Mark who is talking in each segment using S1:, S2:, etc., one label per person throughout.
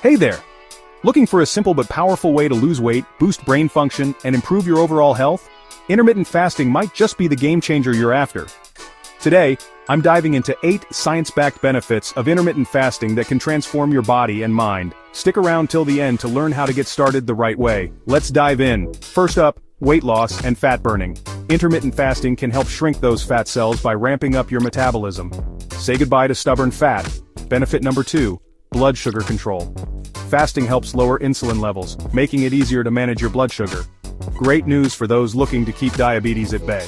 S1: Hey there! Looking for a simple but powerful way to lose weight, boost brain function, and improve your overall health? Intermittent fasting might just be the game changer you're after. Today, I'm diving into 8 science-backed benefits of intermittent fasting that can transform your body and mind. Stick around till the end to learn how to get started the right way. Let's dive in. First up, weight loss and fat burning. Intermittent fasting can help shrink those fat cells by ramping up your metabolism. Say goodbye to stubborn fat. Benefit number 2, blood sugar control. Fasting helps lower insulin levels, making it easier to manage your blood sugar. Great news for those looking to keep diabetes at bay.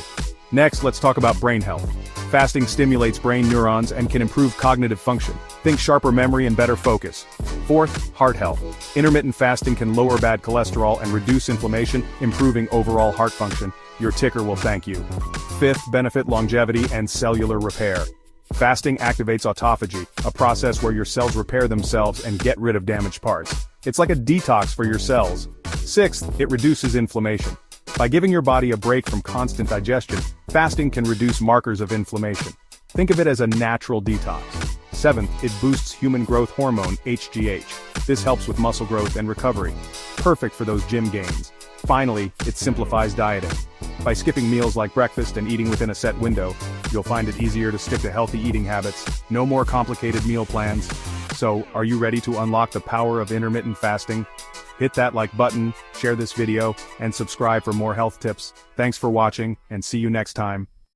S1: Next, let's talk about brain health. Fasting stimulates brain neurons and can improve cognitive function. Think sharper memory and better focus. Fourth, heart health. Intermittent fasting can lower bad cholesterol and reduce inflammation, improving overall heart function. Your ticker will thank you. Fifth benefit, longevity and cellular repair. Fasting activates autophagy, a process where your cells repair themselves and get rid of damaged parts. It's like a detox for your cells. Sixth, it reduces inflammation. By giving your body a break from constant digestion, fasting can reduce markers of inflammation. Think of it as a natural detox. Seventh, it boosts human growth hormone, HGH. This helps with muscle growth and recovery. Perfect for those gym gains. Finally, it simplifies dieting. By skipping meals like breakfast and eating within a set window, you'll find it easier to stick to healthy eating habits. No more complicated meal plans. So, are you ready to unlock the power of intermittent fasting? Hit that like button, share this video, and subscribe for more health tips. Thanks for watching, and see you next time.